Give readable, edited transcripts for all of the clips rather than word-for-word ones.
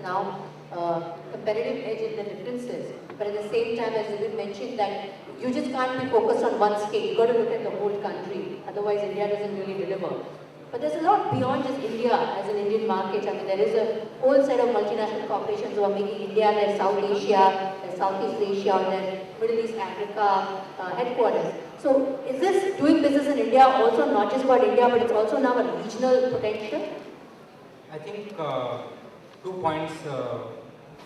now competitive edge in the differences. But at the same time, as you mentioned, that you just can't be focused on one state. You've got to look at the whole country. Otherwise, India doesn't really deliver. But there's a lot beyond just India as an Indian market. I mean, there is a whole set of multinational corporations who are making India their South Asia, their Southeast Asia, or their Middle East Africa headquarters. So is this doing business in India also not just about India, but it's also now a regional potential? I think 2 points.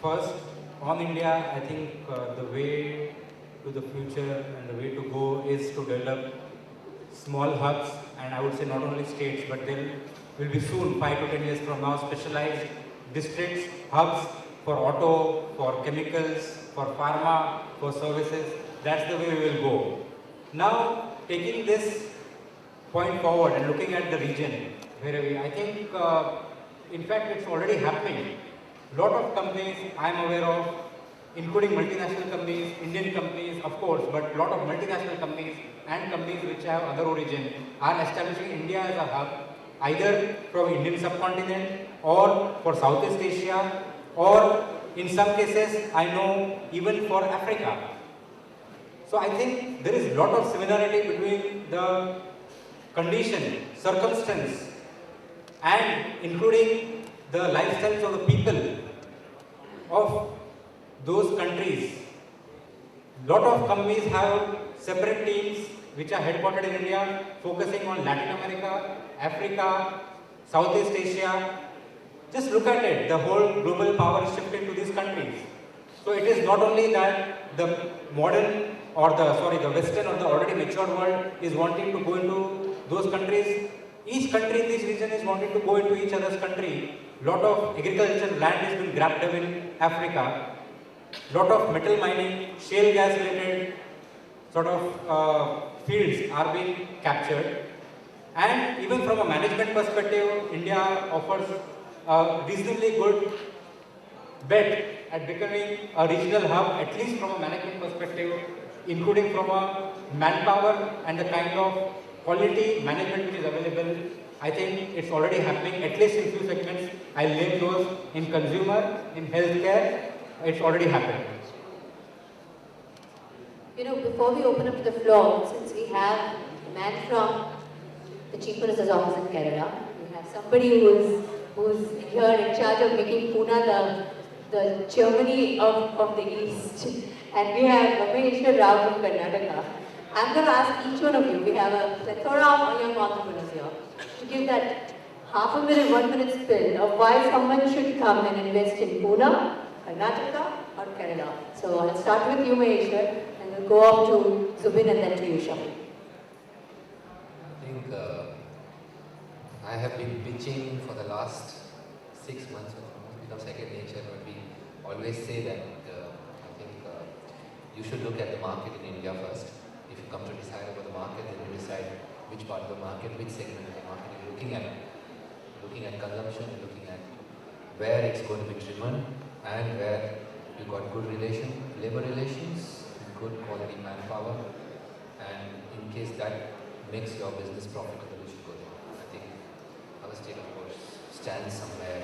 First, on India, I think the way to the future and the way to go is to develop small hubs, and I would say not only states, but there will be soon, 5 to 10 years from now, specialized districts, hubs for auto, for chemicals, for pharma, for services. That's the way we will go. Now, taking this point forward and looking at the region, where I think, in fact, it's already happening. Lot of companies I am aware of, including multinational companies, Indian companies, of course, but lot of multinational companies and companies which have other origin are establishing India as a hub, either from Indian subcontinent or for Southeast Asia, or in some cases, I know even for Africa. So I think there is a lot of similarity between the condition, circumstance, and including the lifestyles of the people of those countries. Lot of companies have separate teams which are headquartered in India, focusing on Latin America, Africa, Southeast Asia. Just look at it, the whole global power is shifting to these countries. So it is not only that the modern or the Western or the already matured world is wanting to go into those countries. Each country in this region is wanting to go into each other's country. Lot of agricultural land has been grabbed up in Africa. Lot of metal mining, shale gas related sort of fields are being captured. And even from a management perspective, India offers a reasonably good bet at becoming a regional hub, at least from a management perspective, including from a manpower and the kind of quality management which is available. I think it's already happening, at least in few segments. I'll name those in consumer, in healthcare, it's already happened. You know, before we open up the floor, since we have a man from the Chief Minister's office in Kerala, we have somebody who's here in charge of making Pune the Germany of the East, and we have Rameshwar Rao from Karnataka. I'm going to ask each one of you, we have a plethora of young entrepreneurs here, to give that half a minute, 1 minute spill of why someone should come and invest in Pune, Karnataka or Kerala. So I'll start with you, Maheshwar, and we'll go up to Zubin and then to you, Shafi. I think I have been pitching for the last 6 months or so. It's become second nature, but we always say that I think you should look at the market in India first. If you come to decide about the market, then you decide which part of the market, which segment of the market you're looking at. Looking at consumption, looking at where it's going to be driven, and where you got good labor relations, good quality manpower, and in case that makes your business profitable, you should go there. I think our state, of course, stands somewhere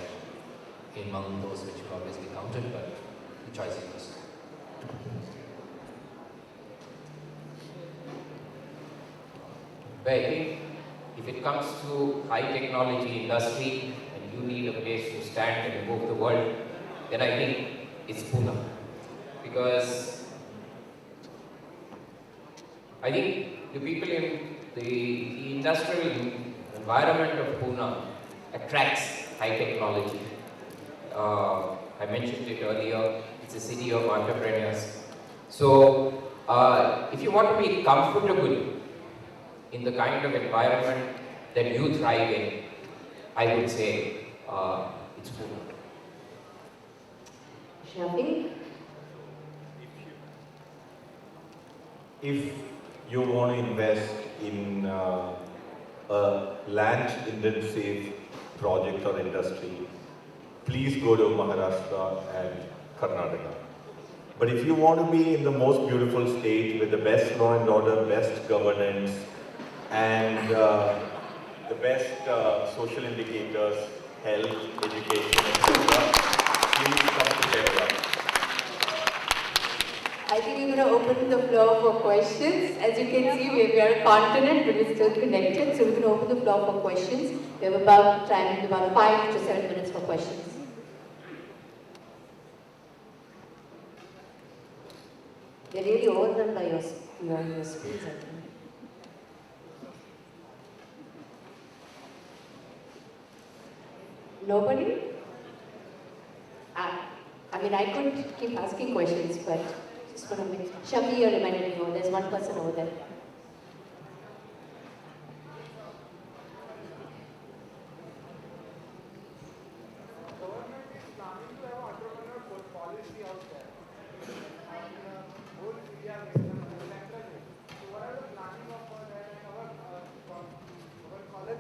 among those which will always be counted, but the choice is yours. But I think if it comes to high technology industry and you need a place to stand and move the world, then I think it's Pune. Because I think the people in the industrial environment of Pune attracts high technology. I mentioned it earlier, it's a city of entrepreneurs. So if you want to be comfortable in the kind of environment that you thrive in, I would say it's Pune. Shafi? If you want to invest in a land-intensive project or industry, please go to Maharashtra and Karnataka. But if you want to be in the most beautiful state with the best law and order, best governance, and the best social indicators, health, education, etc., you floor for questions. As you can see, we are a continent, but we're still connected, so we can open the floor for questions. We have about 5 to 7 minutes for questions. You're really overwhelmed by your speech, I think. Nobody? I mean, I could keep asking questions, but just want to make Shafi, you reminded me, oh, there's one person over there.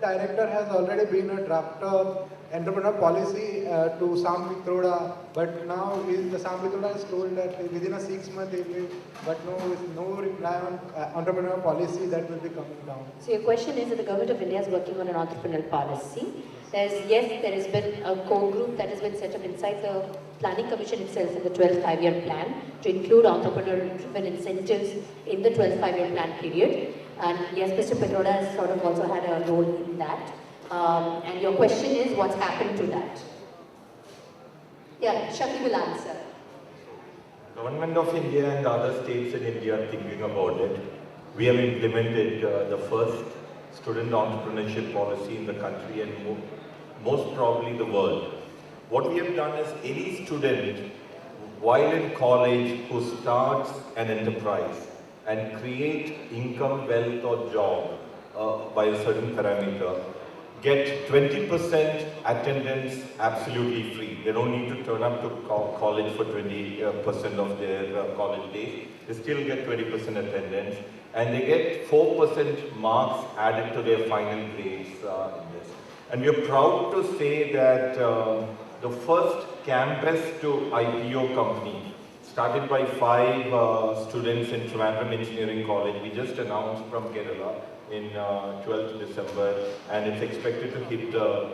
Director has already been a drafter entrepreneur policy to Sam Pitroda, but now the Sam Pitroda is told that within a 6 month it will, but no reply on entrepreneur policy that will be coming down. So your question is that the government of India is working on an entrepreneurial policy. There has been a core group that has been set up inside the Planning Commission itself in the 12th five-year plan to include entrepreneurial-driven incentives in the 12th five-year plan period. And yes, Mr. Pitroda has sort of also had a role in that. And your question is, what's happened to that? Yeah, Shakti will answer. Government of India and other states in India are thinking about it. We have implemented the first student entrepreneurship policy in the country and most probably the world. What we have done is any student while in college who starts an enterprise and create income, wealth or job by a certain parameter, get 20% attendance absolutely free. They don't need to turn up to college for 20% of their college days. They still get 20% attendance and they get 4% marks added to their final grades in this. And we are proud to say that the first campus to IPO company started by 5 students in Trivandrum Engineering College. We just announced from Kerala in 12th December, and it's expected to hit the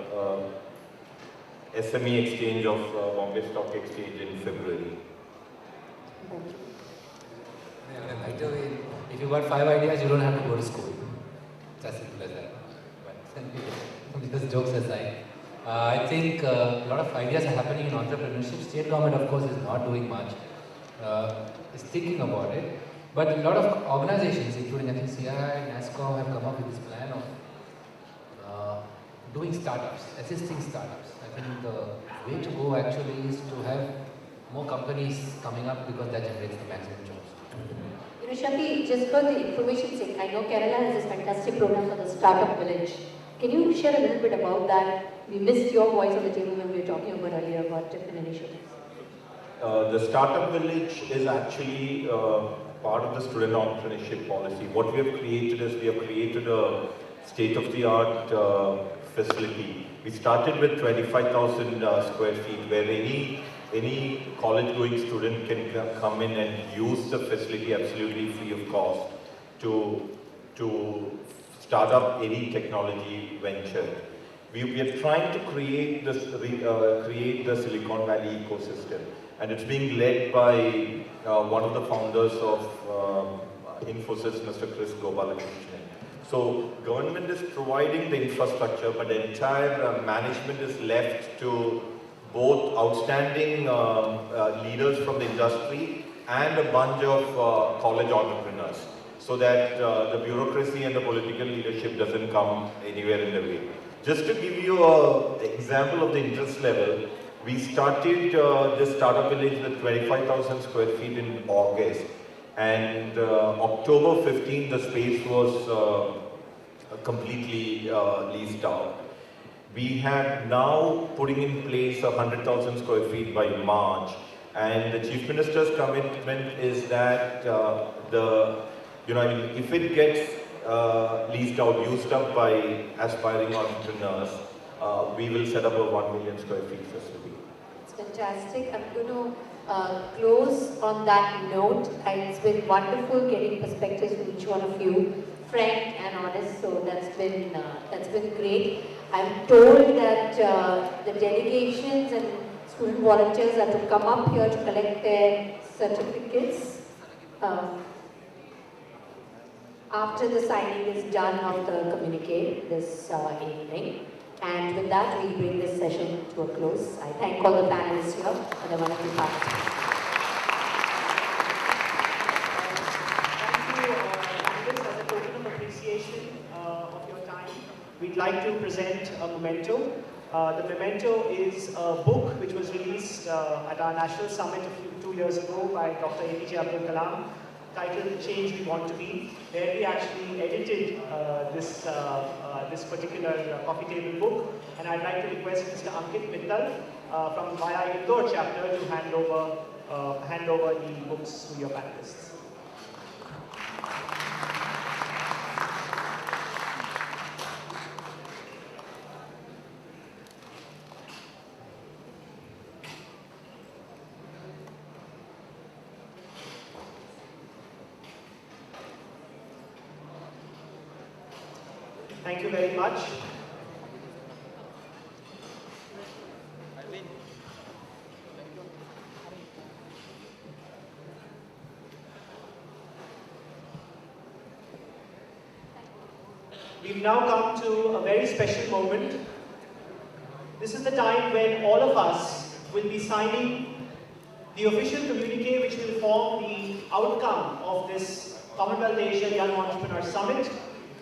SME exchange of Bombay Stock Exchange in February. Right away, if you got 5 ideas, you don't have to go to school. It's as simple as that. But because jokes aside, I think a lot of ideas are happening in entrepreneurship. State government, of course, is not doing much. Is thinking about it. But a lot of organizations, including I think CAAYE and NASCOM, have come up with this plan of doing startups, assisting startups. I think the way to go actually is to have more companies coming up because that generates the maximum jobs. You know, Shafi, just for the information's sake, I know Kerala has this fantastic program for the Startup Village. Can you share a little bit about that? We missed your voice on the table when we were talking about earlier about different initiatives. The Startup Village is actually part of the student entrepreneurship policy. What we have created is we have created a state-of-the-art facility. We started with 25,000 square feet where any college-going student can come in and use the facility absolutely free of cost to start up any technology venture. We are trying to create the Silicon Valley ecosystem, and it's being led by one of the founders of Infosys, Mr. Chris Gopalakrishnan. So government is providing the infrastructure, but the entire management is left to both outstanding leaders from the industry and a bunch of college entrepreneurs, so that the bureaucracy and the political leadership doesn't come anywhere in the way. Just to give you an example of the interest level, we started this startup village with 25,000 square feet in August, and October 15, the space was completely leased out. We have now putting in place 100,000 square feet by March, and the Chief Minister's commitment is that if it gets leased out, used up by aspiring entrepreneurs, we will set up a 1 million square feet facility. It's fantastic. I'm going to close on that note. It's been wonderful getting perspectives from each one of you, frank and honest. So that's been great. I'm told that the delegations and student volunteers are to come up here to collect their certificates. after the signing is done of the communique this evening. And with that, we bring this session to a close. I thank all the panelists here for the wonderful participation. Thank you, panelists. As a token of appreciation of your time, we'd like to present a memento. The memento is a book which was released at our national summit 2 years ago by Dr. APJ Abdul Kalam, titled Change We Want to Be. There we actually edited this particular coffee table book, and I'd like to request Mr. Ankit Mittal from the CAAYE Indore chapter to hand over the books to your panelists. Thank you very much. We've now come to a very special moment. This is the time when all of us will be signing the official communique which will form the outcome of this Commonwealth Asia Young Entrepreneur Summit,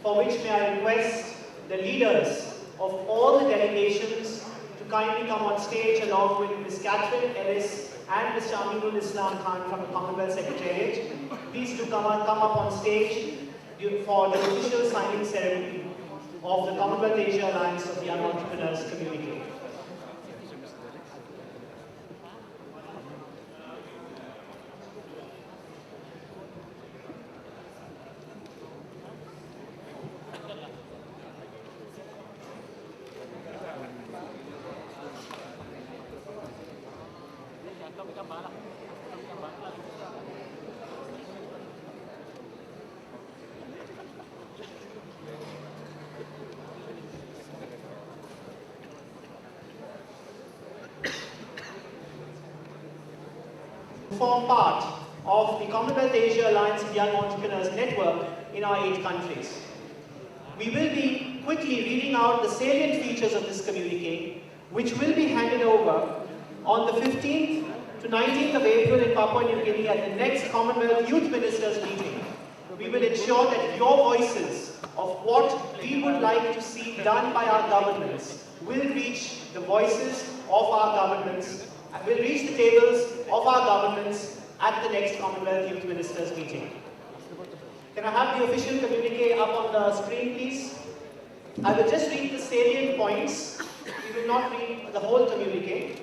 for which may I request the leaders of all the delegations to kindly come on stage along with Ms. Catherine Ellis and Mr. Aminul Islam Khan from the Commonwealth Secretariat. Please do come up on stage for the official signing ceremony of the Commonwealth Asia Alliance of Young Entrepreneurs Communique. Form part of the Commonwealth Asia Alliance of Young Entrepreneurs network in our 8 countries. We will be quickly reading out the salient features of this communique, which will be handed over on the 15th to 19th of April in Papua New Guinea at the next Commonwealth Youth Ministers meeting. We will ensure that your voices of what we would like to see done by our governments will reach the voices of our governments, will reach the tables of our governments at the next Commonwealth Youth Ministers meeting. Can I have the official communique up on the screen, please? I will just read the salient points. We will not read the whole communique.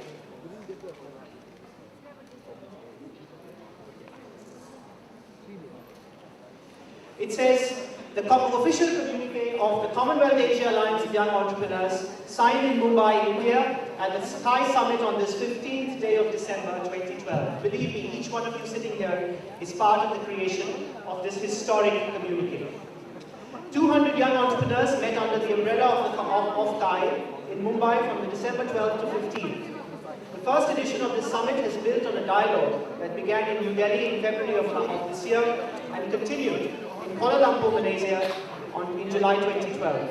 It says, the official communique of the Commonwealth Asia Alliance of Young Entrepreneurs signed in Mumbai, India at the Thai Summit on this 15th day of December 2012. Believe me, each one of you sitting here is part of the creation of this historic communique. 200 young entrepreneurs met under the umbrella of CAAYE in Mumbai from the December 12th to 15th. The first edition of this summit has built on a dialogue that began in New Delhi in February of this year and continued in Kuala Lumpur, Malaysia in July 2012,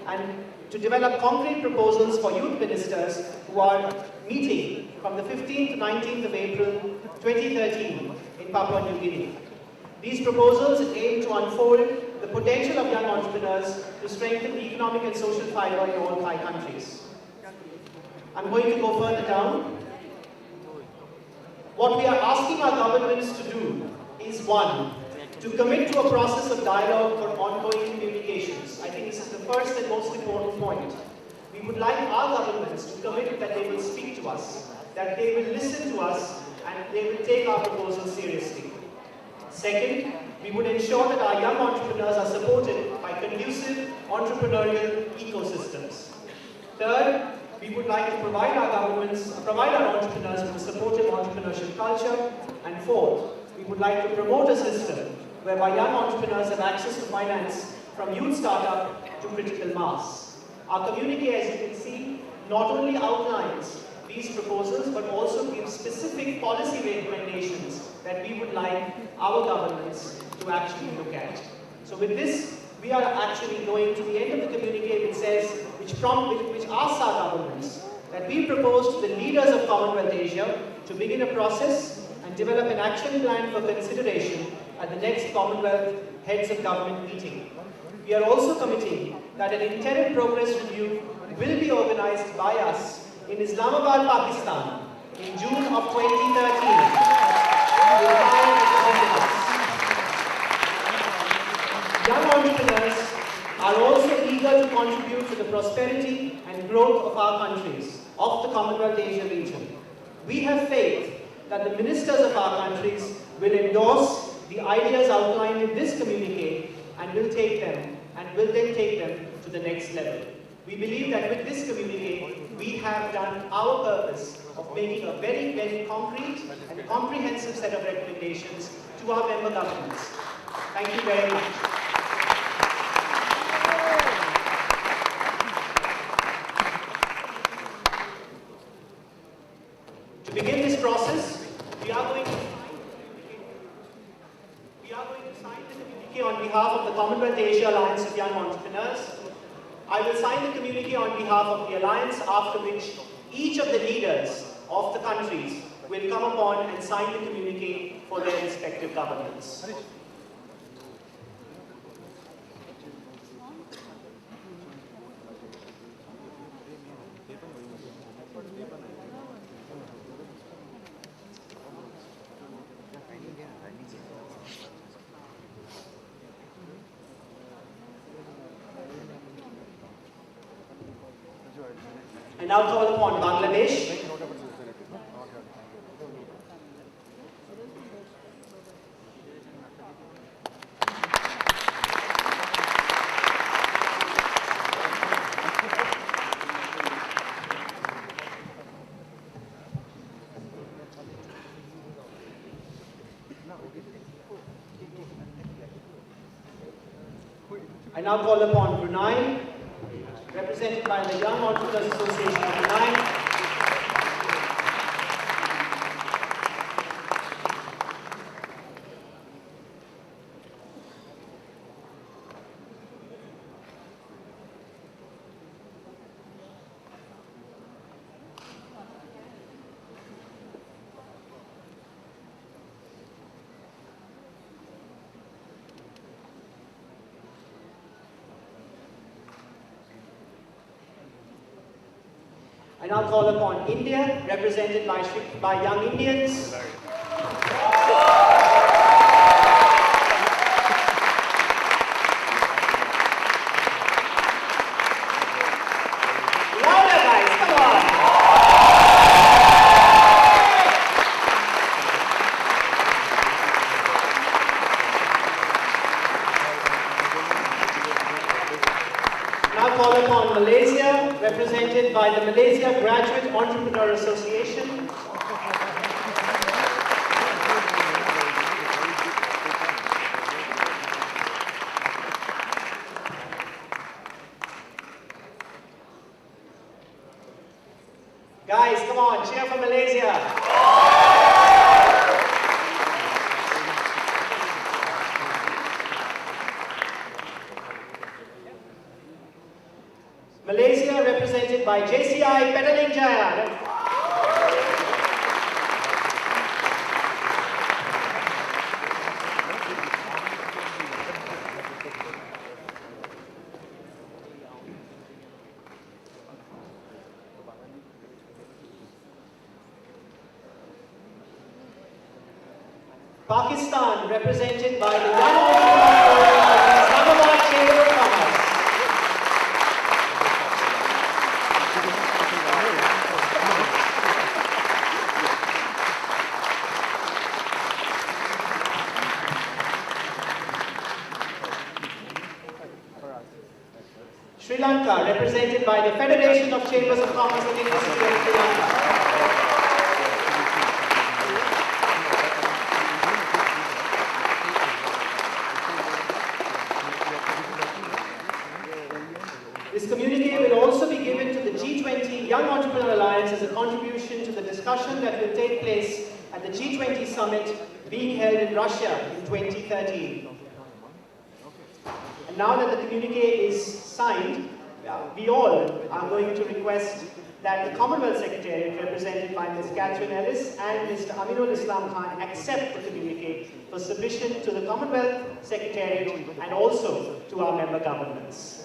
and to develop concrete proposals for youth ministers who are meeting from the 15th to 19th of April 2013 in Papua New Guinea. These proposals aim to unfold the potential of young entrepreneurs to strengthen the economic and social fiber in all 5 countries. I'm going to go further down. What we are asking our governments to do is 1, to commit to a process of dialogue for ongoing communications. I think this is the first and most important point. We would like our governments to commit that they will speak to us, that they will listen to us, and they will take our proposals seriously. Second, we would ensure that our young entrepreneurs are supported by conducive entrepreneurial ecosystems. Third, we would like to provide our entrepreneurs with a supportive entrepreneurship culture. And fourth, we would like to promote a system whereby young entrepreneurs have access to finance from youth startup to critical mass. Our communique, as you can see, not only outlines these proposals, but also gives specific policy recommendations that we would like our governments to actually look at. So with this, we are actually going to the end of the communique which says, which asks our governments that we propose to the leaders of Commonwealth Asia to begin a process and develop an action plan for consideration at the next Commonwealth Heads of Government meeting. We are also committing that an interim progress review will be organized by us in Islamabad, Pakistan in June of 2013. Young entrepreneurs are also eager to contribute to the prosperity and growth of our countries, of the Commonwealth Asia region. We have faith that the ministers of our countries will endorse the ideas outlined in this communique and will then take them to the next level. We believe that with this communique, we have done our purpose of making a very, very concrete and comprehensive set of recommendations to our member governments. Thank you very much. To begin this process, we are going to sign the communique on behalf of the Commonwealth Asia Alliance of Young Entrepreneurs. I will sign the communique on behalf of the Alliance, after which each of the leaders of the countries will come upon and sign the communique for their respective governments. I now call upon Bangladesh. I now call upon Brunei, represented by the Young Entrepreneurs Association of Brunei. I now call upon India, represented by Young Indians. Louder, guys, come on! Now call upon Malaysia, represented by the Malaysia Graduate Entrepreneur Association. Guys, come on, cheer for Malaysia. Malaysia, represented by JCI Pedaling Jaya. Pakistan, represented by the Young Entrepreneur of the Islamabad Chamber of Commerce. Sri Lanka, represented by the Federation of Chambers of Commerce and Industry of Sri Lanka. This communique will also be given to the G20 Young Entrepreneur Alliance as a contribution to the discussion that will take place at the G20 summit being held in Russia in 2013. And now that the communique is signed, we all are going to request that the Commonwealth Secretariat, represented by Ms. Catherine Ellis and Mr. Aminul Islam Khan, accept the communique for submission to the Commonwealth Secretariat and also to our member governments.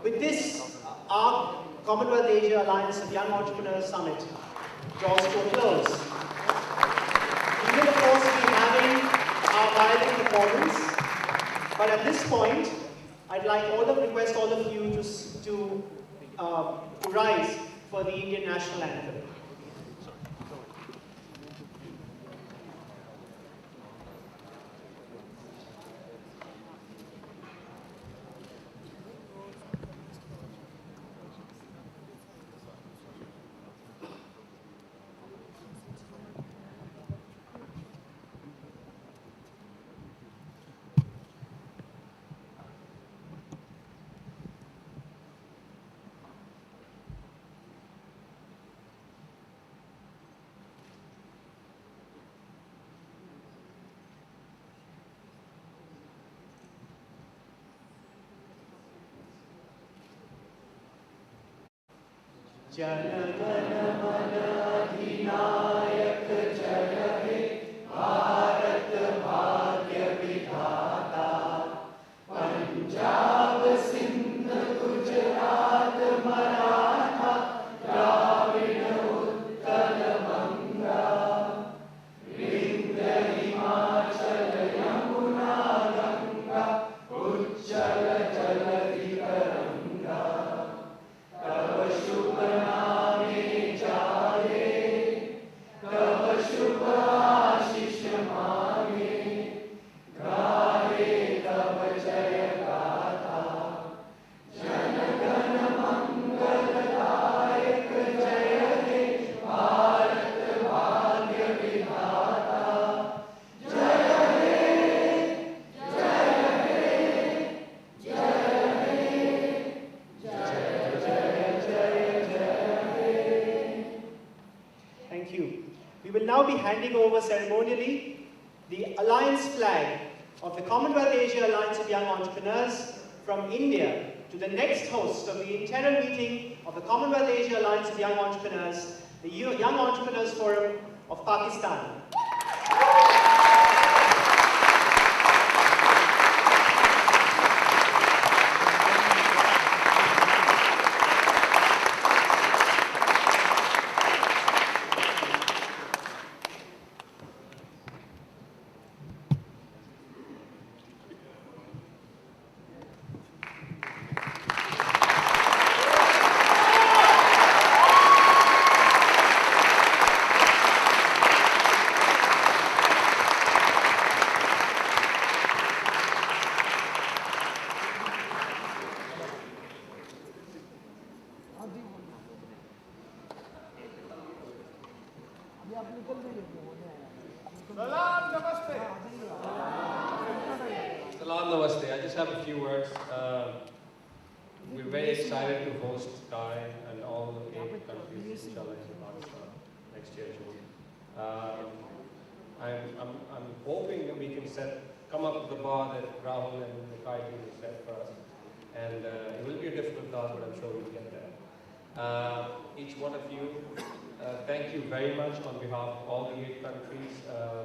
With this, our Commonwealth Asia Alliance of Young Entrepreneurs Summit draws to a close. We will, of course, be having our violin performance, but at this point, I'd like request all of you to rise for the Indian National Anthem. Jana Gana Mana Adhinayak Jaya He Bharat Bhagya Vidhata Punjab Sindh Gujarat Maratha Dravida Uttar Banga Vindhya Himachal Yamuna Ganga Ujjala Jaladi Taranga Tava Shubha Name Jaye Tava Shubha Ashish Mange Gahe Tava Jaya Gatha Jana Gana Mangal Dayak Jaya He Bharat Bhagya Vidhata Jaya He Jaya He Jaya He Jaya Jaya Jaya Jaya He. Thank you. We will now be handing over ceremonially the Alliance flag of the Commonwealth Asia Alliance of Young Entrepreneurs from India to the next host of the interim meeting of the Commonwealth Asia Alliance of Young Entrepreneurs, the Young Entrepreneurs Forum of Pakistan. Salam Namaste. I just have a few words. We're very excited to host CAAYE and all the 8 countries, inshallah, in Pakistan next year, June. I'm hoping that we can come up with the bar that Rahul and the CAAYE team have set for us. And it will be a difficult task, but I'm sure we'll get there. Each one of you, thank you very much on behalf of all the 8 countries.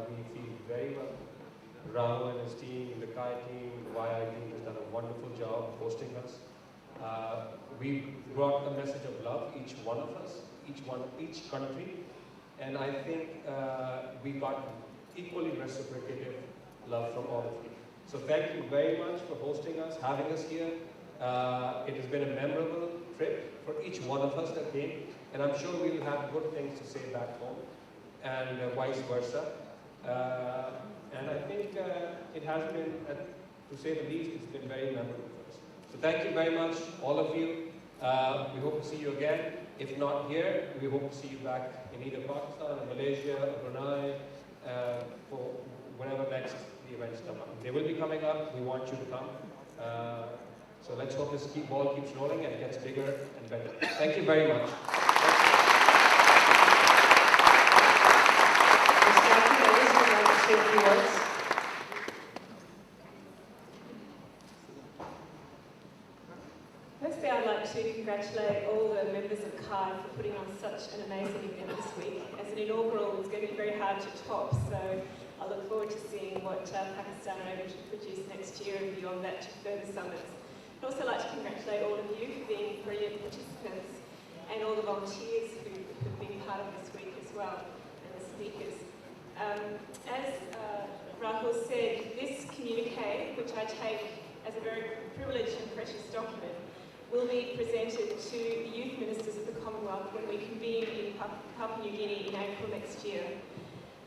We feel very well. Rahul and his team, the CAAYE team, the YI team has done a wonderful job hosting us. We brought a message of love, each one of us, each country, and I think we got equally reciprocated love from all of you. So thank you very much for hosting us, having us here. It has been a memorable trip for each one of us that came, and I'm sure we will have good things to say back home, and vice versa. And I think it has been, to say the least, it's been very memorable for us. So thank you very much, all of you. We hope to see you again. If not here, we hope to see you back in either Pakistan or Malaysia or Brunei for whenever next the events come up. They will be coming up. We want you to come. So let's hope this ball keeps rolling and gets bigger and better. Thank you very much. Firstly, I'd like to congratulate all the members of CAAYE for putting on such an amazing event this week. As an inaugural, it's going to be very hard to top, so I look forward to seeing what Pakistan are able to produce next year and beyond that to further summits. I'd also like to congratulate all of you for being brilliant participants and all the volunteers who have been part of this week as well, and the speakers. As Rahul said, this communique, which I take as a very privileged and precious document, will be presented to the youth ministers of the Commonwealth when we convene in Papua New Guinea in April next year.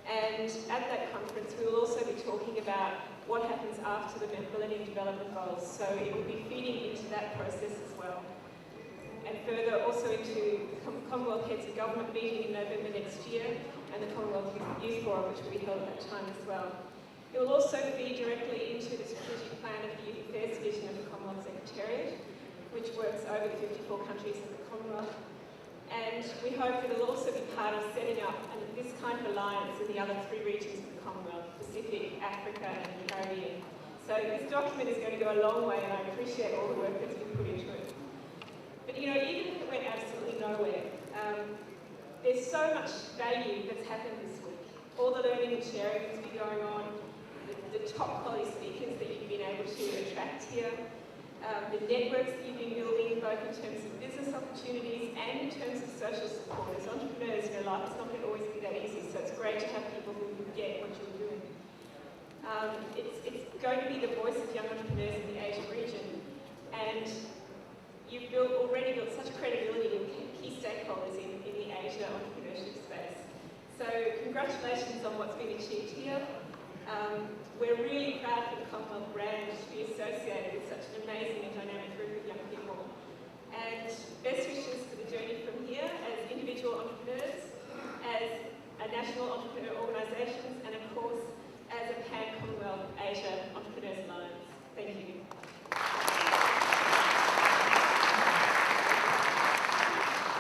And at that conference, we will also be talking about what happens after the Millennium Development Goals. So it will be feeding into that process as well. And further also into the Commonwealth Heads of Government meeting in November next year and the Commonwealth Youth Forum, which will be held at that time as well. It will also feed directly into the strategic plan of the Youth Affairs Division of the Commonwealth Secretariat, which works over the 54 countries of the Commonwealth. And we hope that it will also be part of setting up this kind of alliance in the other 3 regions of the Commonwealth, Pacific, Africa and the Caribbean. So this document is going to go a long way, and I appreciate all the work that's been put into it. But you know, even if it went absolutely nowhere, there's so much value that's happened this week. All the learning and sharing that's been going on, the top quality speakers that you've been able to attract here, the networks that you've been building, both in terms of business opportunities and in terms of social support. As entrepreneurs, you know, life is not going to always be that easy, so it's great to have people who get what you're doing. It's going to be the voice of young entrepreneurs in the Asia region, and you've already built such credibility with key stakeholders in the Asia entrepreneurship space. So congratulations on what's been achieved here. We're really proud for the Commonwealth brand to be associated with such an amazing and dynamic group of young people. And best wishes for the journey from here as individual entrepreneurs, as a national entrepreneur organisations, and of course, as a Pan-Commonwealth Asia Entrepreneurs Alliance. Thank you.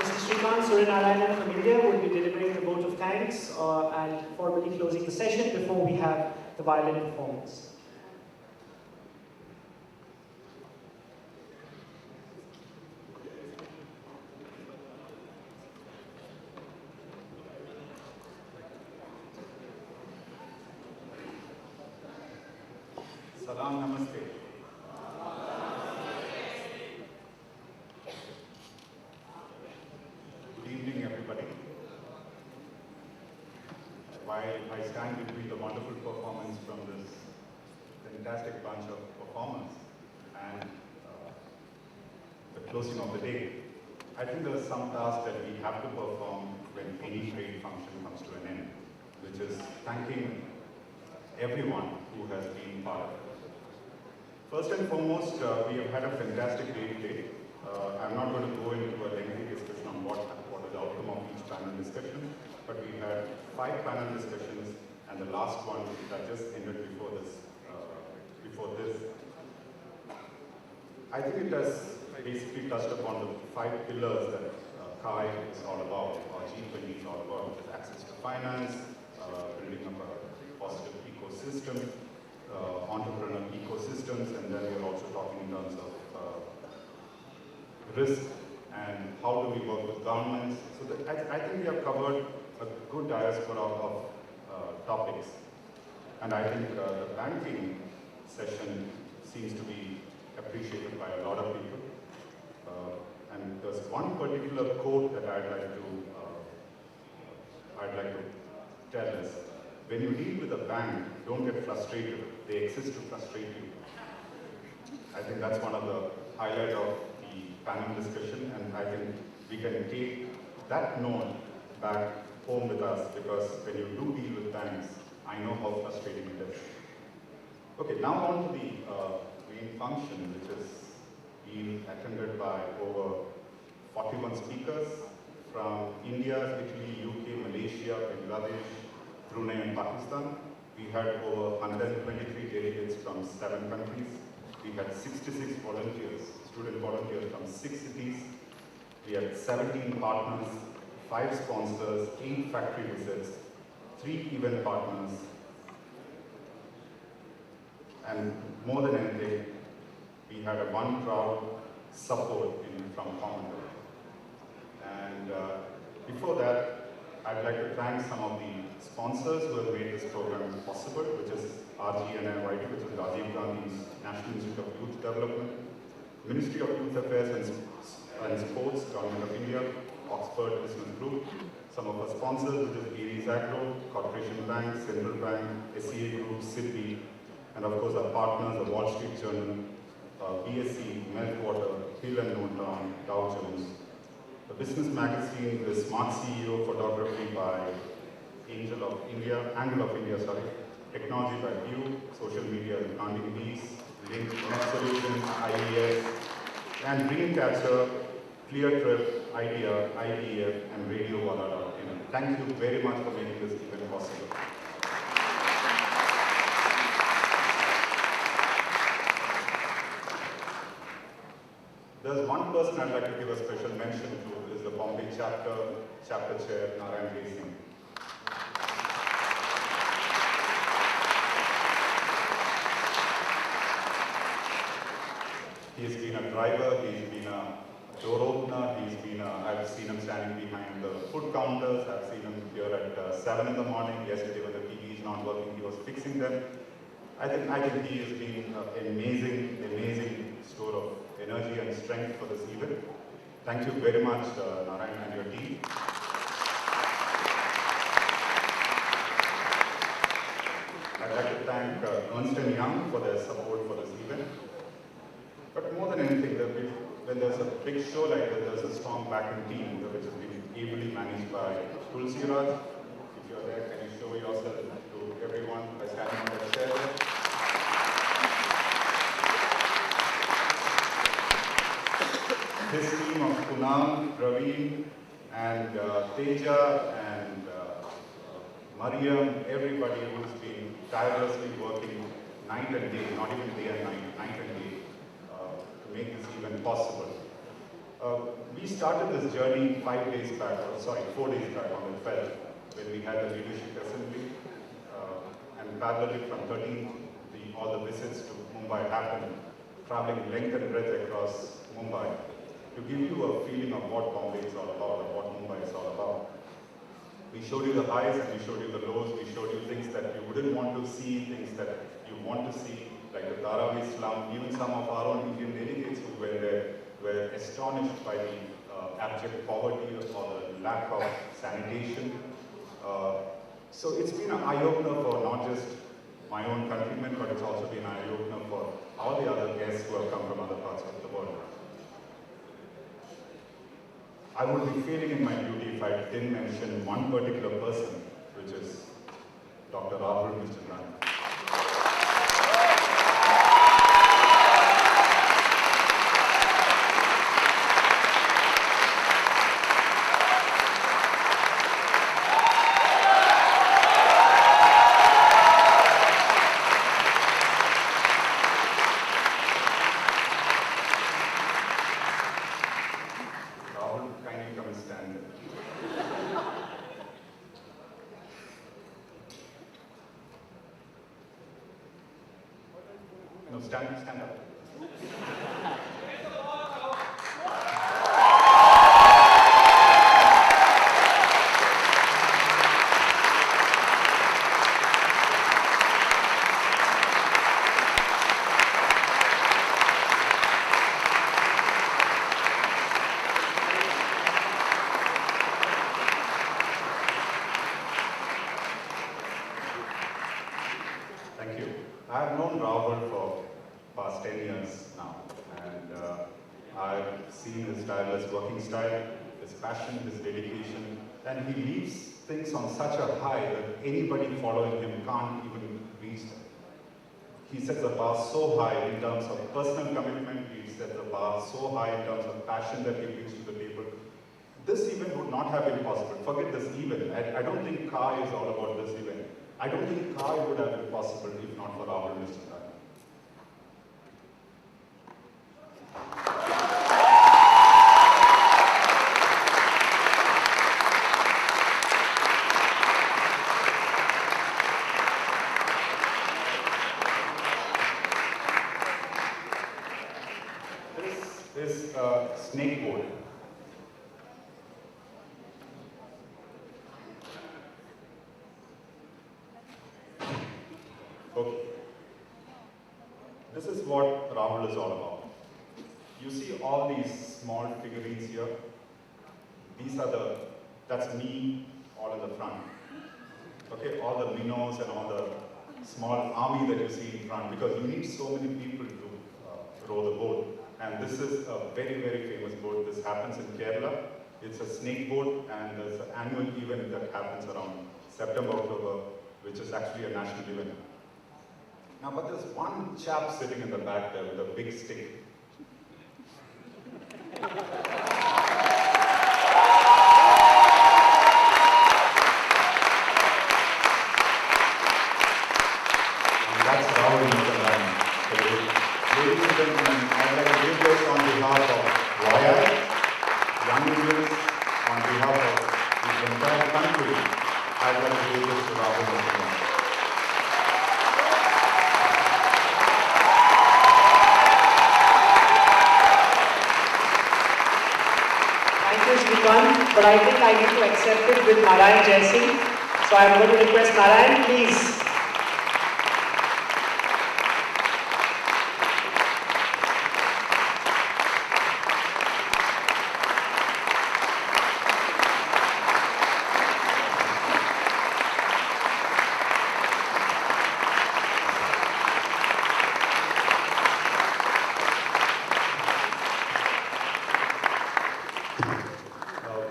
Mr. Srikanth Surinarayanan from India will be delivering the vote of thanks and formally closing the session before we have the violin performance. Salam Namaste. Good evening, everybody. While I stand between the wonderful performance from this fantastic bunch of performers and the closing of the day, I think there is some task that we have to perform when any trade function comes to an end, which is thanking everyone who has been part of it. First and foremost, we have had a fantastic day today. I'm not going to go into a lengthy discussion on what is the outcome of each panel discussion. but we had 5 panel discussions, and the last one that just ended before this. I think it has basically touched upon the 5 pillars that CAAYE is all about, or G20 is all about, which is access to finance, building up a positive ecosystem, entrepreneurial ecosystems, and then we're also talking in terms of risk and how do we work with governments. So I think we have covered a good diaspora of topics. And I think the banking session seems to be appreciated by a lot of people. And there's one particular quote that I'd like to tell us. When you deal with a bank, don't get frustrated. They exist to frustrate you. I think that's one of the highlights of the panel discussion, and I think we can take that note back home with us, because when you do deal with banks, I know how frustrating it is. Okay, now on to the main function, which is being attended by over 41 speakers from India, Italy, UK, Malaysia, Bangladesh, Brunei and Pakistan. We had over 123 delegates from 7 countries. We had 66 volunteers, student volunteers from 6 cities. We had 17 partners, 5 sponsors, 8 factory visits, 3 event partners, and more than anything, we had a one crowd support from Communique. And before that, I'd like to thank some of the sponsors who have made this program possible, which is RGNIYT, which is Rajiv Gandhi's National Institute of Youth Development, Ministry of Youth Affairs and Sports, Government of India, Oxford Business Group, some of our sponsors, which is Aries Agro, Corporation Bank, Central Bank, SEA Group, SIDBI, and of course our partners, the Wall Street Journal, BSC, Meltwater, Hill and Norton, Dow Jones. The business magazine, the Smart CEO Photography by Angle of India, Technology by View, Social Media, Branding Bees, Link, Net Solutions, IES, and Dreamcatcher, Clear Trip, Idea, IDF, and Radio Wala.in. Thank you very much for making this event possible. There's one person I'd like to give a special mention to, is the Bombay chapter chair, Narayan Singh. He's been a driver, he's been a door opener, I've seen him standing behind the food counters, I've seen him here at 7 in the morning. Yesterday when the TV is not working, he was fixing them. I think he has been an amazing store of energy and strength for this event. Thank you very much, Narayan and your team. I'd like to thank Ernst & Young for their support for this event. But more than anything, when there's a big show like this, there's a strong backing team which has been ably managed by Tulsi Raj. If you're there, can you show yourself to everyone by standing on the chair? This team of Kunal, Praveen, and Teja, and Mariam, everybody who's been tirelessly working night and day, not even day and night and day, to make this event possible. We started this journey 4 days back on the 12th, when we had the leadership assembly, and parallelly from 13th, all the visits to Mumbai happened, traveling length and breadth across Mumbai, to give you a feeling of what Bombay is all about, or what Mumbai is all about. We showed you the highs and we showed you the lows, we showed you things that you wouldn't want to see, things that you want to see, like the Dharavi slum. Even some of our own Indian delegates who were there were astonished by the abject poverty or the lack of sanitation. So it's been an eye-opener for not just my own countrymen, but it's also been an eye-opener for all the other guests who have come from other parts of the world. I would be failing in my duty if I didn't mention one particular person, which is Dr. Rahul Mr. Rana. stand up. Thank you. I have known Rahul for past 10 years now, and I've seen his tireless working style, his passion, his dedication, and he leaves things on such a high that anybody following him can't even reach them. He sets the bar so high in terms of personal commitment, he sets the bar so high in terms of passion that he brings to the table. This event would not have been possible. Forget this event. I don't think CAAYE is all about this event. I don't think CAAYE would have been possible if not for Rahul and Mr. Khan. This is a snake board. Okay. This is what Rahul is all about. You see all these small figurines here? These are that's me all in the front. Okay, all the minnows and all the small army that you see in front, because you need so many people to row the boat. And this is a very, very famous boat. This happens in Kerala. It's a snake boat, and there's an annual event that happens around September, October, which is actually a national event. Now, but there's one chap sitting in the back there with a big stick. And that's Rahul Mr. Ladies and gentlemen, I'd like to give this on behalf of Royal, Young Indians, on behalf of the entire country. I'd like to give this to Rahul Mr. But I think I need to accept it with Narayan Jaising. So I'm going to request Narayan, please.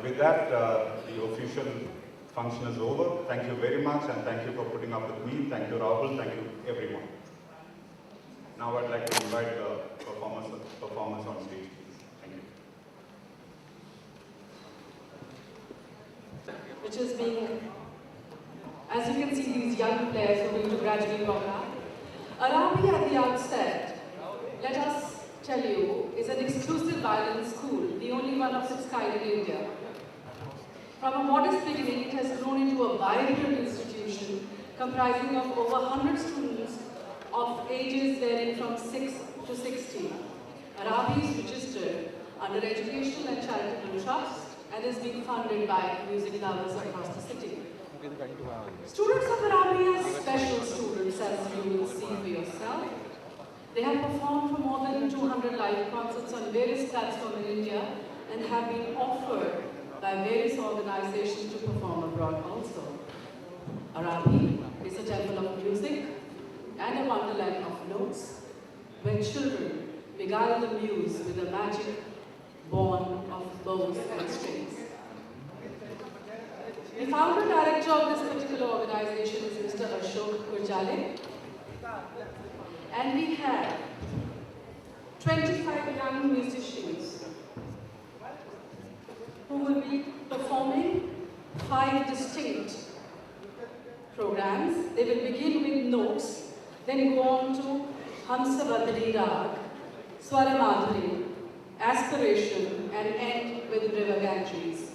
With that, the official function is over. Thank you very much, and thank you for putting up with me. Thank you, Rahul. Thank you, everyone. Now I'd like to invite the performers on stage, please. Thank you. Which is being, as you can see, these young players who are going to gradually walk up. Arabi at the outset, let us tell you, is an exclusive violin school, the only one of its kind in India. From a modest beginning, it has grown into a vibrant institution comprising of over 100 students of ages varying from 6 to 60. Arabi is registered under Educational and Charitable Trust and is being funded by music lovers across the city. Students of Arabi are special students, as you will see for yourself. They have performed for more than 200 live concerts on various platforms in India and have been offered by various organizations to perform abroad also. Arabi is a temple of music and a wonderland of notes where children beguile the muse with a magic born of bows and strings. The founder director of this particular organization is Mr. Ashok Gurjale, and we have 25 young musicians who will be performing 5 distinct programs. They will begin with notes, then go on to Hamsa Badri Rag, Swara Madhuri, Aspiration, and end with River Ganges.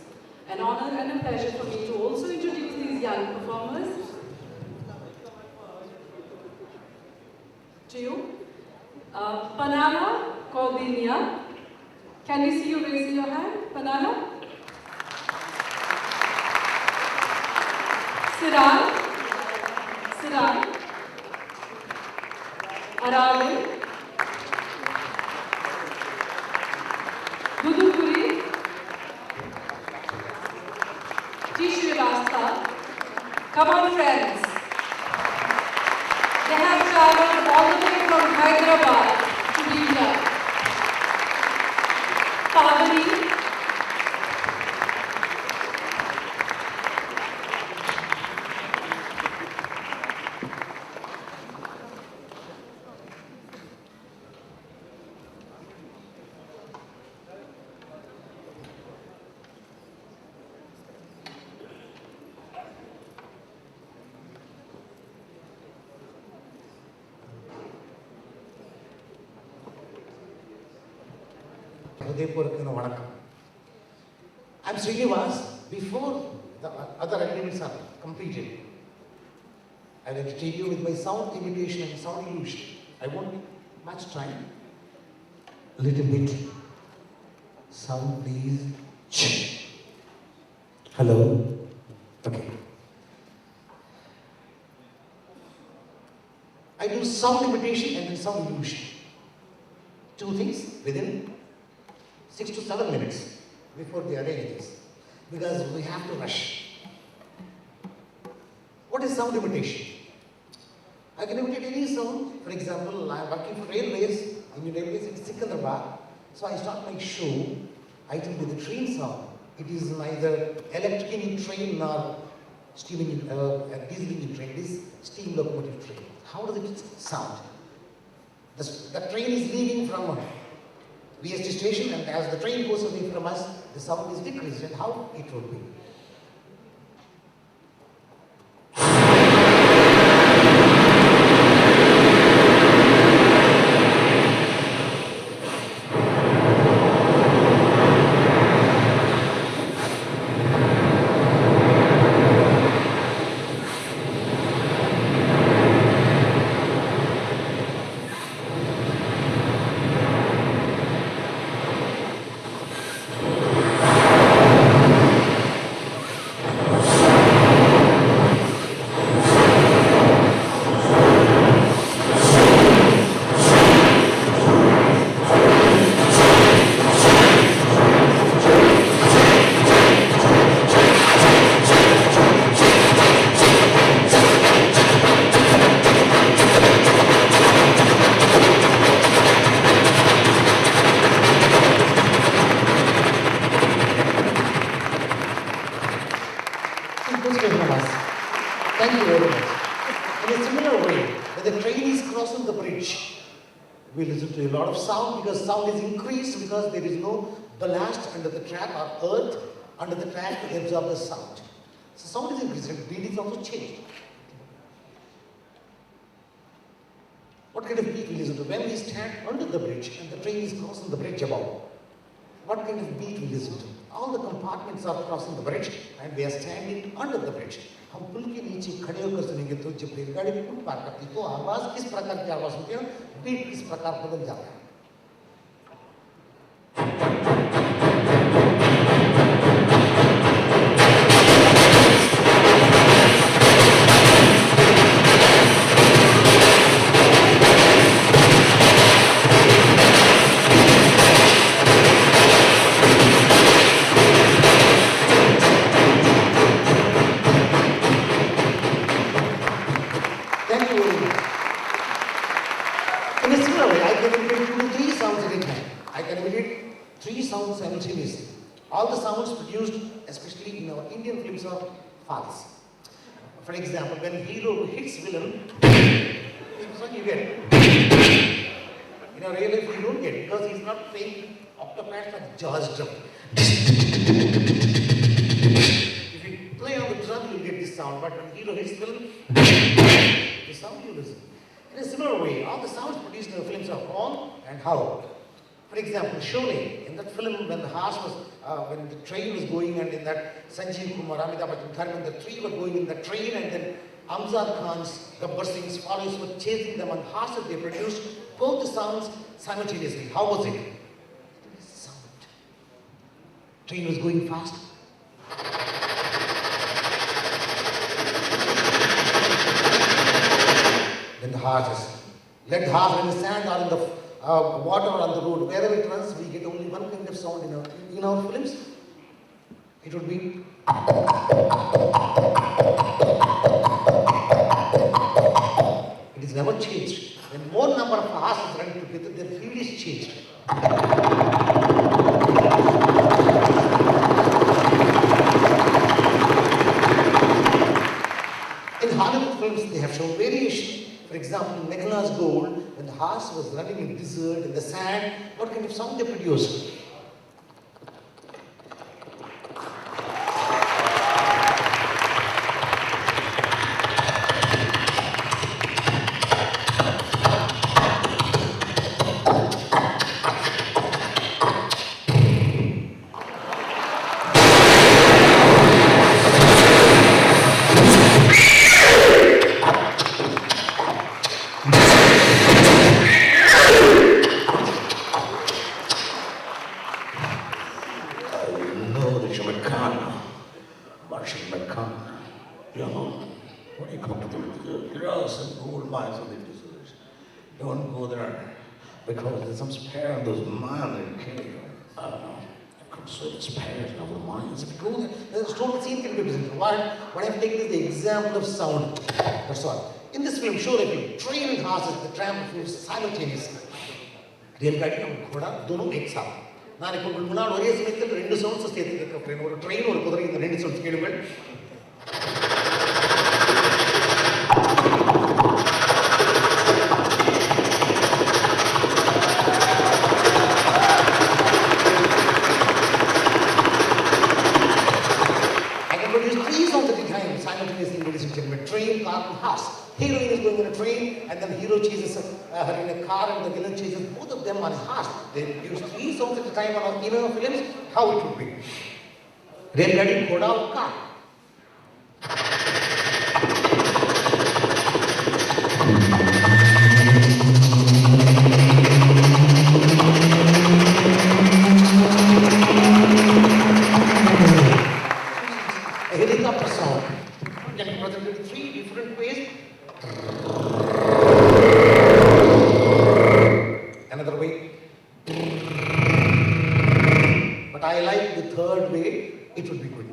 An honor and a pleasure for me to also introduce these young performers to you. Panana Cordinia. Can we see you raising your hand? Panana? Siran? Siran? Arale? Dudupuri? T. Srivastava? Come on, friends. They have traveled all the way from Hyderabad to be here. Pavani? I'm Srinivas. Before the other elements are completed, I will tell you with my sound imitation and sound illusion. I won't take much time. A little bit. Sound, please. Hello. Okay. I do sound imitation and then sound illusion. Two things within 6 to 7 minutes before they arrange this, because we have to rush. What is sound imitation? I can imitate any sound. For example, I am working for railways, in railways in Secunderabad, so I start my show, I tell with the train sound. It is neither electric engine train nor steam engine, diesel engine train. It is steam locomotive train. How does it sound? The train is leaving from VST station, and as the train goes away from us, the sound is decreased, and how it would be. Thank you very much. In a similar way, when the train is crossing the bridge, we listen to a lot of sound because sound is increased because there is no ballast under the track or earth under the track to absorb the sound. So sound is increased and beat is also changed. What kind of beat we listen to? When we stand under the bridge and the train is crossing the bridge above, what kind of beat we listen to? All the compartments are crossing the bridge and we are standing under the bridge. हम पुल के नीचे खड़े होकर सुनेंगे तो जब रेलगाड़ी पुल पार करती है तो आवाज किस प्रकार की आवाज होती है, बीट किस प्रकार बदल जाता है. Simultaneously. All the sounds produced, especially in our Indian films, are false. For example, when hero hits villain, this one you get. In a real life, you don't get because he's not playing octopad like Jaws drum. If you play on the drum, you'll get this sound, but when hero hits villain, the sound you listen. In a similar way, all the sounds produced in the films are wrong and how. For example, Sholay, in that film when the horse was, when the train was going and in that Sanjeev Kumar, Amitabh Bachchan, when the three were going in the train and then Amzad Khan's Gabbar Singh's followers were chasing them on horses, they produced both the sounds simultaneously. How was it? Sound. Train was going fast. Then the horses. Let the horse in the sand or in the water or on the road, wherever it runs, we get only one kind of sound in our films. It would be. It is never changed. When more number of horses run together, their field is changed. In Hollywood films, they have shown variation. For example, in Meghal's Gold, when the horse was running in desert, in the sand, what kind of sound they produced? Don't go there because there's some spare on those mines that kill you. I've got so much spares in the mines. If you go there, the total scene can be presented. What I've taken is the example of sound. That's all. In this film, sure, if you train and horses, the tramp moves simultaneously. रेलगाड़ी और घोड़ा दोनों एक साथ நான் இப்போ முன்னாடி ஒரே சமயத்தில் ரெண்டு சவுண்ட்ஸ் சேர்த்து கேட்க போறேன் ஒரு ட்ரெயின் ஒரு குதிரை இந்த ரெண்டு சவுண்ட்ஸ் கேளுங்கள் I can produce three sounds at a time simultaneously, ladies and gentlemen. Train, car, and horse. Heroine is going in a train, and then hero chases her in a car, and the villain chases both of them on a horse. They use three songs at a time on our inner films. How it would be? Railgadi, ghoda, or car. A helicopter sound can be presented in three different ways. Another way. But I like the third way, it would be good.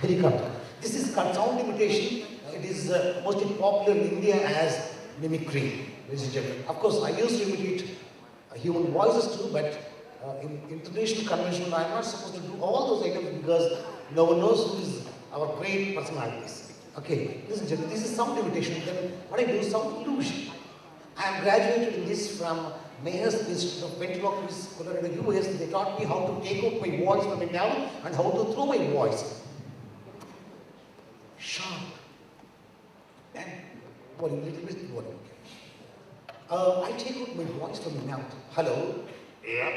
Helicopter. This is sound imitation. It is mostly popular in India as mimicry, ladies and gentlemen. Of course, I used to imitate human voices too, but in traditional conventional, I'm not supposed to do all those items because no one knows who is our great personalities. Okay, ladies and gentlemen, this is sound imitation. Then what I do is sound illusion. I am graduated in this from Mayer's Institute of Ventriloquist in the US. They taught me how to take out my voice from my mouth and how to throw my voice. Sharp and volume, little bit volume. I take out my voice from my mouth. Hello. Yeah.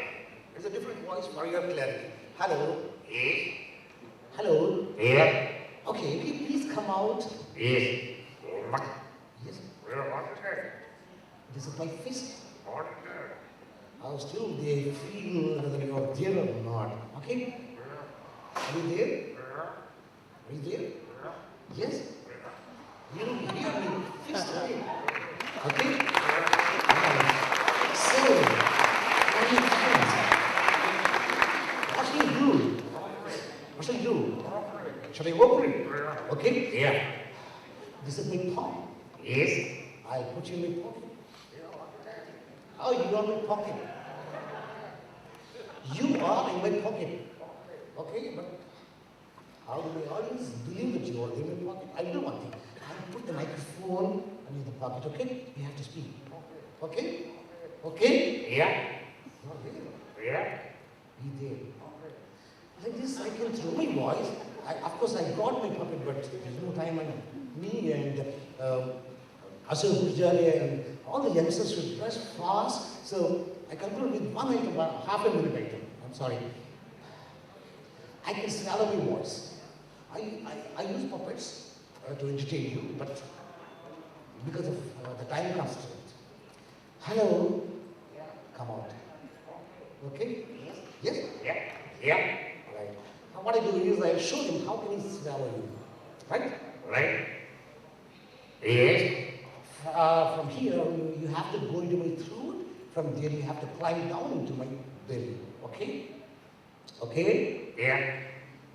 It's a different voice for your clarity. Hello. Yes. Hello. Yeah. Okay, will you please come out? Yes. Yes. What is that? This is my fist. What is that? How still they feel whether you are there or not. Okay? Are you there? Are you there? Yes? You don't hear me fist, right? Okay? So, what shall I do? What shall I do? Shall I open it? Okay? Yeah. This is my palm. Yes. I'll put you in my pocket. Oh, you are in my pocket. You are in my pocket. Okay, but how do my audience believe that you are in my pocket? I'll do one thing. I'll put the microphone in the pocket, okay? You have to speak. Okay? Okay? Yeah. Not there. Yeah. Be there. Like this, I can throw my voice. Of course, I got my puppet, but there's no time. And me and Ashok Gurjari and all the youngsters should rush fast. So I conclude with one item, half a minute item. I'm sorry. I can swallow my voice. I use puppets to entertain you, but because of the time constraint. Hello. Come out. Okay? Yes? Yeah. Yeah. Right. Now what I do is I show him how can he swallow you. Right? Right. Yes. From here, you have to go into my throat. From there, you have to climb down into my belly. Okay? Okay? Yeah.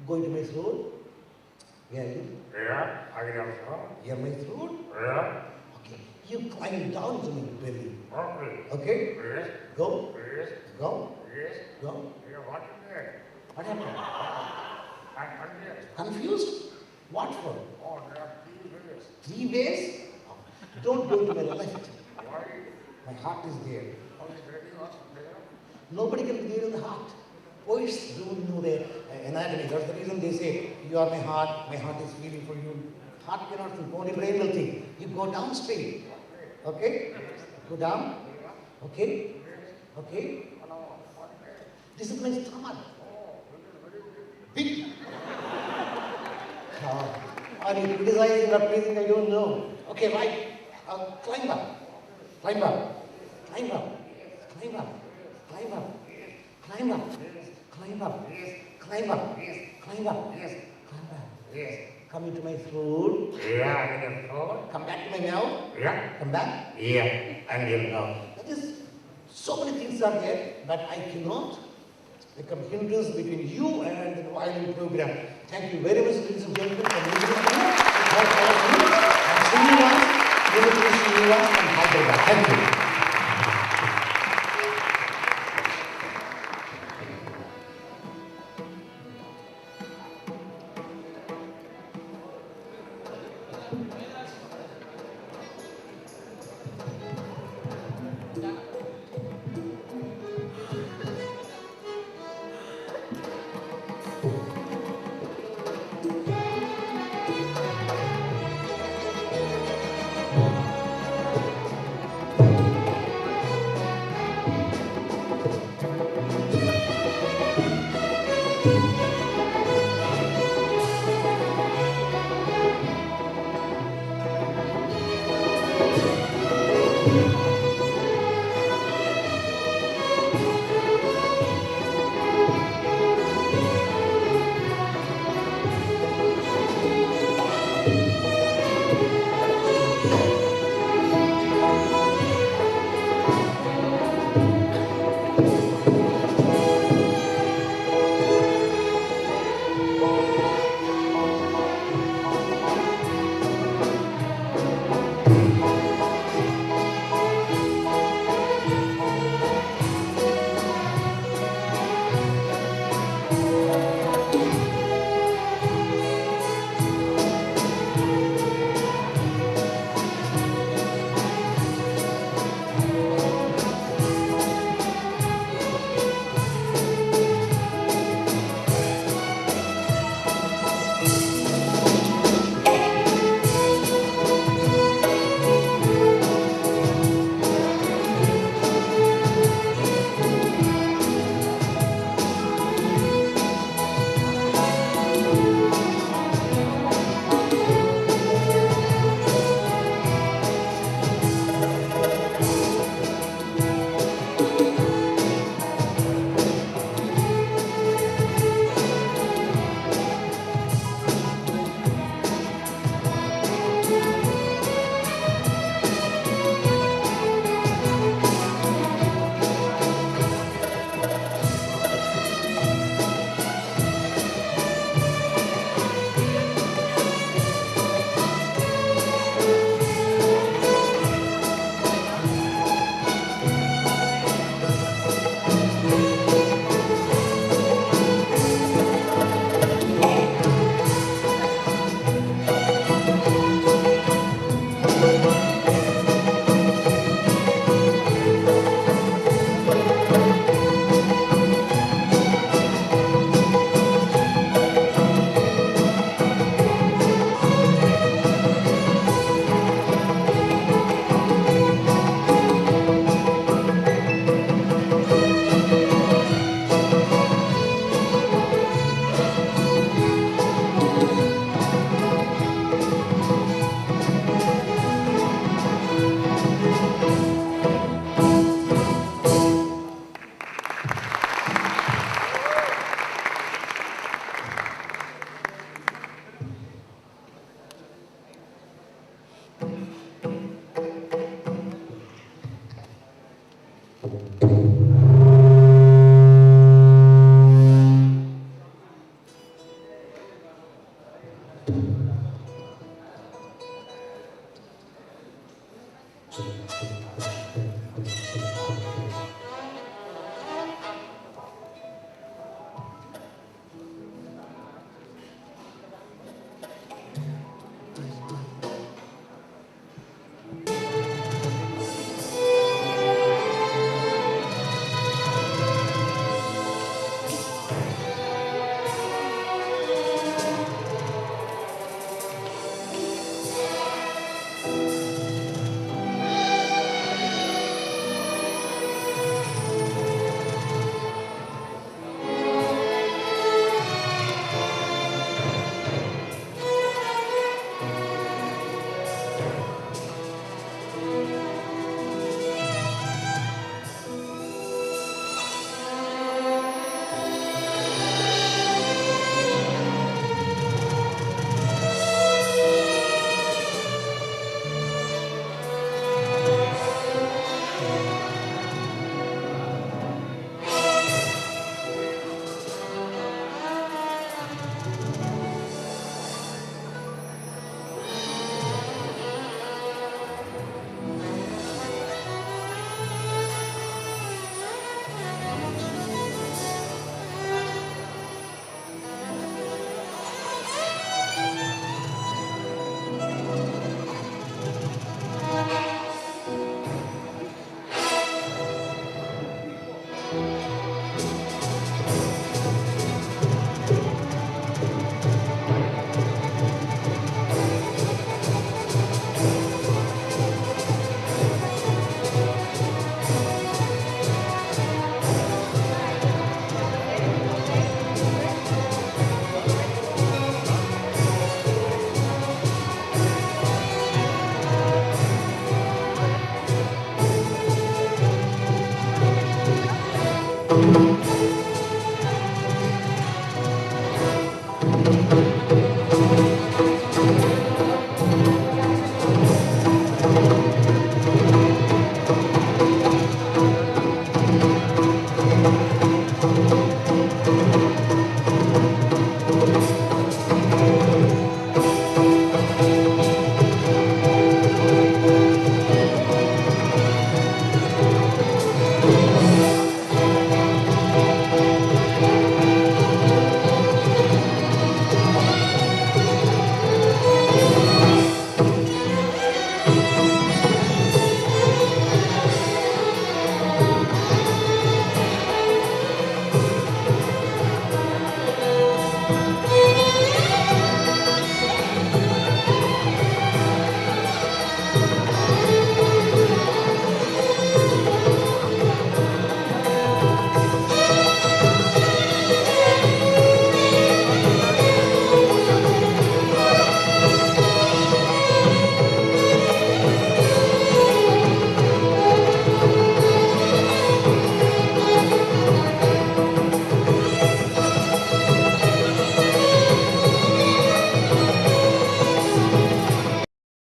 Go into my throat. Where are you? Yeah. I can also. Here, my throat. Yeah. Okay. You climb down into my belly. Okay. Okay? Yes. Go. Yes. Go. Yes. Go. Yeah. What is that? What happened? I'm confused. Confused? What for? Oh, there are 3 ways. 3 ways? Don't go to my left. Why? My heart is there. Oh, is there anyone there? Nobody can be there in the heart. Poets don't know their anatomy. That's the reason they say, you are my heart is feeling for you. Heart cannot think, only brain will think. You go down straight. Okay? Go down. Okay? Okay? This is my stomach. Big. Are you criticizing or praising? I don't know. Okay, right. Climb up. Climb up. Climb up. Climb up. Climb up. Climb up. Climb up. Climb up. Climb up. Climb up. Yes. Come into my throat. Yeah. I can also. Come back to my mouth. Yeah. Come back. Yeah. And you know. That is, so many things are there, but I cannot become hindrance between you and the violin program. Thank you very much, ladies and gentlemen, for listening to me. I'm Srinivas, Srinivas from Hyderabad. Thank you. Thank you.